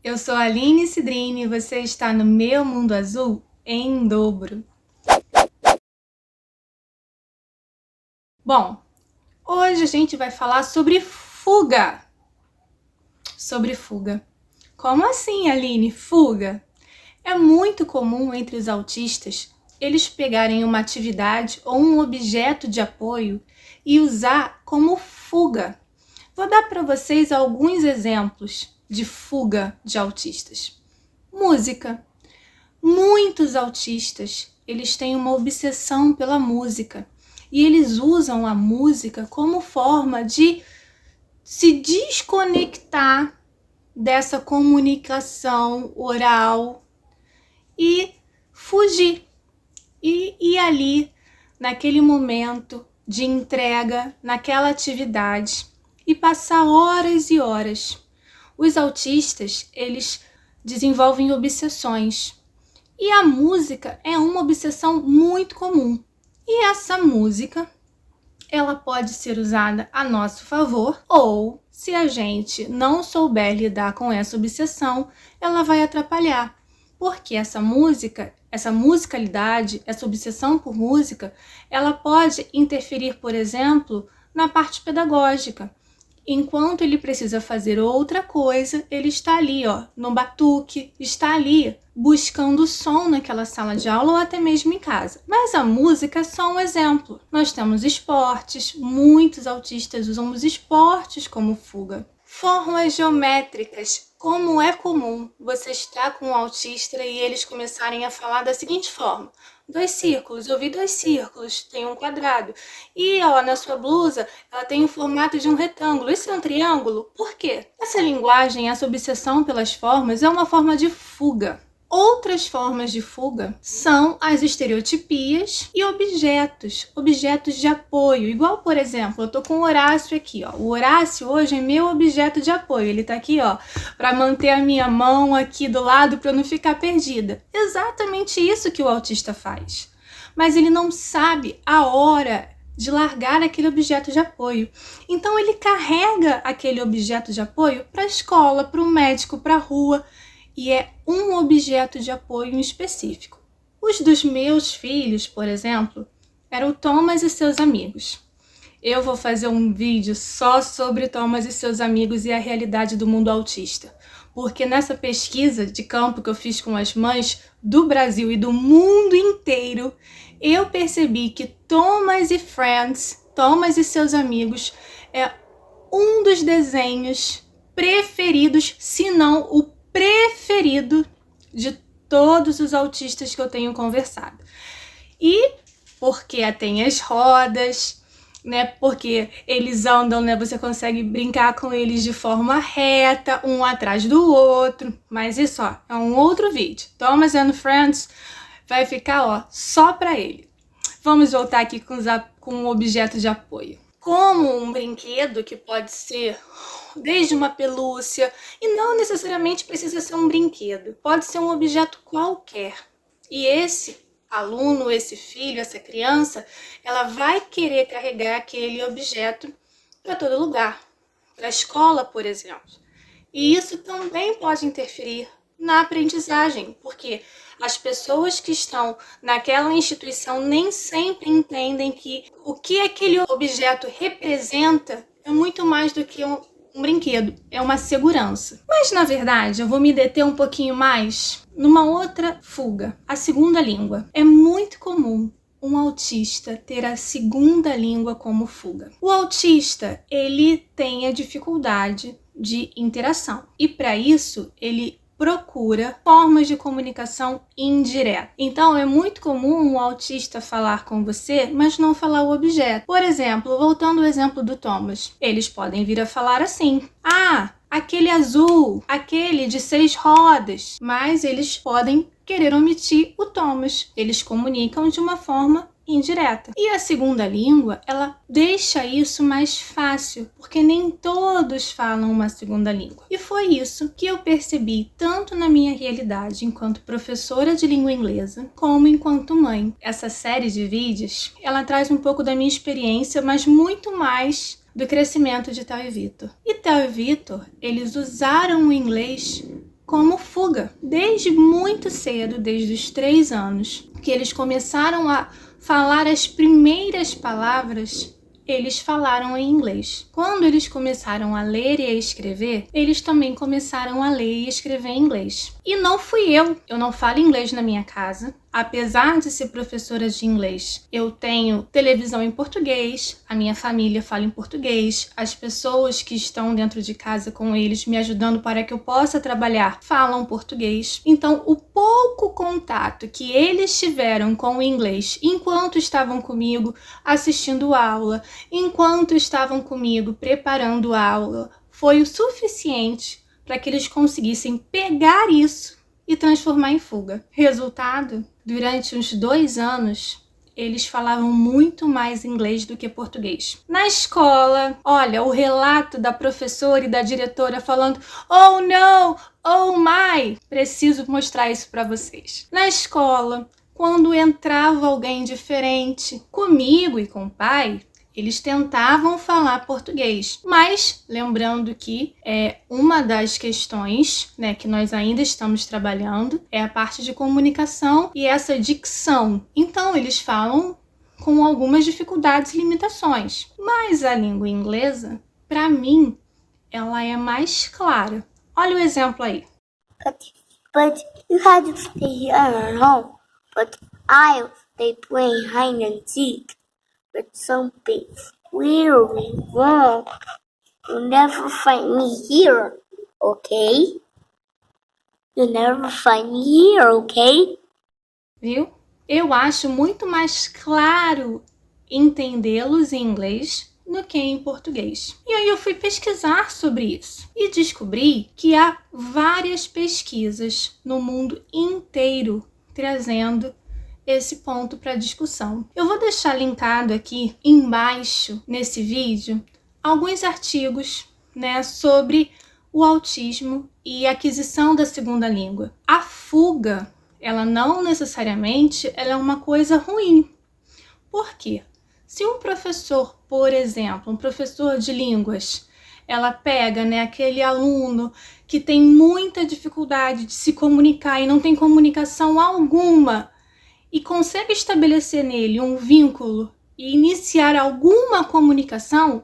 Eu sou a Aline Cidrini e você está no Meu Mundo Azul em dobro. Bom, hoje a gente vai falar sobre fuga. Como assim, Aline? Fuga? É muito comum entre os autistas eles pegarem uma atividade ou um objeto de apoio e usar como fuga. Vou dar para vocês alguns exemplos de fuga de autistas. Música. Muitos autistas, eles têm uma obsessão pela música e eles usam a música como forma de se desconectar dessa comunicação oral e fugir. E ali, naquele momento de entrega, naquela atividade, e passar horas e horas. Os autistas, eles desenvolvem obsessões. E a música é uma obsessão muito comum. E essa música, ela pode ser usada a nosso favor ou, se a gente não souber lidar com essa obsessão, ela vai atrapalhar. Porque essa musicalidade, essa obsessão por música, ela pode interferir, por exemplo, na parte pedagógica. Enquanto ele precisa fazer outra coisa, ele está ali, no batuque, está ali buscando som naquela sala de aula ou até mesmo em casa. Mas a música é só um exemplo. Nós temos esportes, muitos autistas usam os esportes como fuga. Formas geométricas, como é comum você estar com um autista e eles começarem a falar da seguinte forma: 2 círculos, eu vi 2 círculos, tem um quadrado. E na sua blusa, ela tem o formato de um retângulo. Isso é um triângulo? Por quê? Essa linguagem, essa obsessão pelas formas é uma forma de fuga. Outras formas de fuga são as estereotipias e objetos de apoio. Igual, por exemplo, eu tô com o Horácio aqui, O Horácio hoje é meu objeto de apoio. Ele tá aqui, para manter a minha mão aqui do lado para eu não ficar perdida. Exatamente isso que o autista faz. Mas ele não sabe a hora de largar aquele objeto de apoio. Então ele carrega aquele objeto de apoio para a escola, para o médico, para a rua. E é um objeto de apoio específico. Os dos meus filhos, por exemplo, eram o Thomas e seus amigos. Eu vou fazer um vídeo só sobre Thomas e seus amigos e a realidade do mundo autista. Porque nessa pesquisa de campo que eu fiz com as mães do Brasil e do mundo inteiro, eu percebi que Thomas e Friends, Thomas e seus amigos, é um dos desenhos preferidos, se não o preferido de todos os autistas que eu tenho conversado. E porque tem as rodas, porque eles andam, você consegue brincar com eles de forma reta, um atrás do outro. Mas isso, é um outro vídeo. Thomas and Friends vai ficar, só para ele. Vamos voltar aqui com um objeto de apoio. Como um brinquedo que pode ser desde uma pelúcia, e não necessariamente precisa ser um brinquedo, pode ser um objeto qualquer. E esse aluno, esse filho, essa criança, ela vai querer carregar aquele objeto para todo lugar, para a escola, por exemplo. E isso também pode interferir na aprendizagem, porque as pessoas que estão naquela instituição nem sempre entendem que o que aquele objeto representa é muito mais do que um brinquedo, é uma segurança. Mas, na verdade, eu vou me deter um pouquinho mais numa outra fuga, a segunda língua. É muito comum um autista ter a segunda língua como fuga. O autista, ele tem a dificuldade de interação e, para isso, ele procura formas de comunicação indireta. Então, é muito comum um autista falar com você, mas não falar o objeto. Por exemplo, voltando ao exemplo do Thomas, eles podem vir a falar assim: aquele azul, aquele de 6 rodas, mas eles podem querer omitir o Thomas. Eles comunicam de uma forma indireta. E a segunda língua, ela deixa isso mais fácil, porque nem todos falam uma segunda língua. E foi isso que eu percebi tanto na minha realidade enquanto professora de língua inglesa, como enquanto mãe. Essa série de vídeos, ela traz um pouco da minha experiência, mas muito mais do crescimento de Theo e Vitor. E Theo e Vitor, eles usaram o inglês como fuga. Desde muito cedo, desde os 3 anos, que eles começaram a falar as primeiras palavras, eles falaram em inglês. Quando eles começaram a ler e a escrever, eles também começaram a ler e escrever em inglês. E não fui eu não falo inglês na minha casa. Apesar de ser professora de inglês, eu tenho televisão em português, a minha família fala em português, as pessoas que estão dentro de casa com eles me ajudando para que eu possa trabalhar falam português. Então, o pouco contato que eles tiveram com o inglês enquanto estavam comigo assistindo aula, enquanto estavam comigo preparando aula, foi o suficiente para que eles conseguissem pegar isso e transformar em fuga. Resultado? Durante uns 2 anos, eles falavam muito mais inglês do que português. Na escola, olha, o relato da professora e da diretora falando: "Oh, no! Oh, my!" Preciso mostrar isso para vocês. Na escola, quando entrava alguém diferente, comigo e com o pai, eles tentavam falar português, mas lembrando que uma das questões, né, que nós ainda estamos trabalhando é a parte de comunicação e essa dicção. Então, eles falam com algumas dificuldades e limitações. Mas a língua inglesa, para mim, ela é mais clara. Olha o exemplo aí. But you had to stay at home. But I'll stay playing hide and seek. But something really wrong. You'll never find me here, okay? You'll never find me here, okay? Viu? Eu acho muito mais claro entendê-los em inglês do que em português. E aí eu fui pesquisar sobre isso e descobri que há várias pesquisas no mundo inteiro trazendo esse ponto para discussão. Eu vou deixar linkado aqui embaixo nesse vídeo alguns artigos, né, sobre o autismo e a aquisição da segunda língua. A fuga, ela não necessariamente ela é uma coisa ruim. Por quê? Se um professor, por exemplo, um professor de línguas, ela pega, né, aquele aluno que tem muita dificuldade de se comunicar e não tem comunicação alguma, e consegue estabelecer nele um vínculo e iniciar alguma comunicação,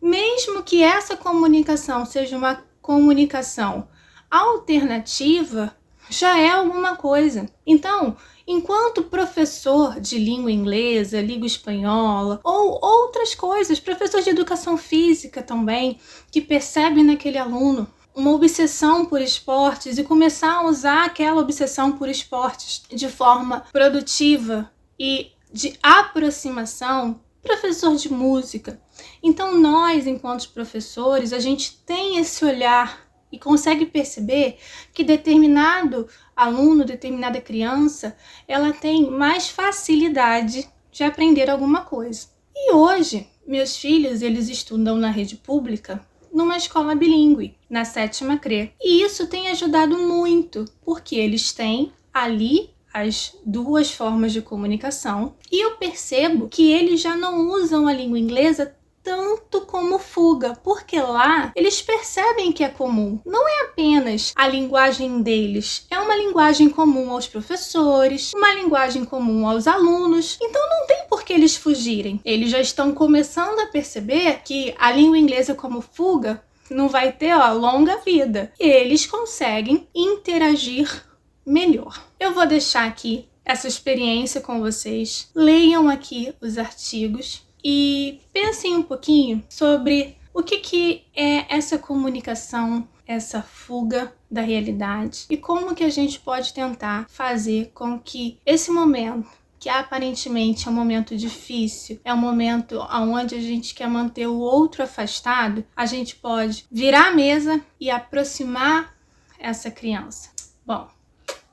mesmo que essa comunicação seja uma comunicação alternativa, já é alguma coisa. Então, enquanto professor de língua inglesa, língua espanhola ou outras coisas, professor de educação física também, que percebe naquele aluno uma obsessão por esportes e começar a usar aquela obsessão por esportes de forma produtiva e de aproximação, professor de música. Então nós, enquanto professores, a gente tem esse olhar e consegue perceber que determinado aluno, determinada criança, ela tem mais facilidade de aprender alguma coisa. E hoje, meus filhos, eles estudam na rede pública, numa escola bilíngue, na 7ª CRE. E isso tem ajudado muito, porque eles têm ali as 2 formas de comunicação. E eu percebo que eles já não usam a língua inglesa tanto como fuga, porque lá eles percebem que é comum. Não é apenas a linguagem deles, é uma linguagem comum aos professores, uma linguagem comum aos alunos, então não tem por que eles fugirem. Eles já estão começando a perceber que a língua inglesa como fuga não vai ter longa vida. E eles conseguem interagir melhor. Eu vou deixar aqui essa experiência com vocês. Leiam aqui os artigos e pensem um pouquinho sobre o que é essa comunicação, essa fuga da realidade e como que a gente pode tentar fazer com que esse momento, que aparentemente é um momento difícil, é um momento onde a gente quer manter o outro afastado, a gente pode virar a mesa e aproximar essa criança. Bom,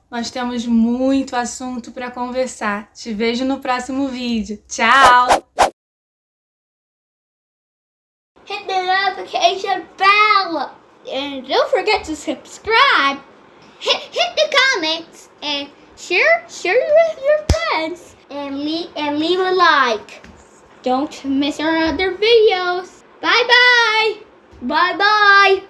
nós temos muito assunto para conversar. Te vejo no próximo vídeo. Tchau! Hit the notification bell and don't forget to subscribe. Hit the comments and share with your friends and leave a like. Don't miss our other videos. Bye bye.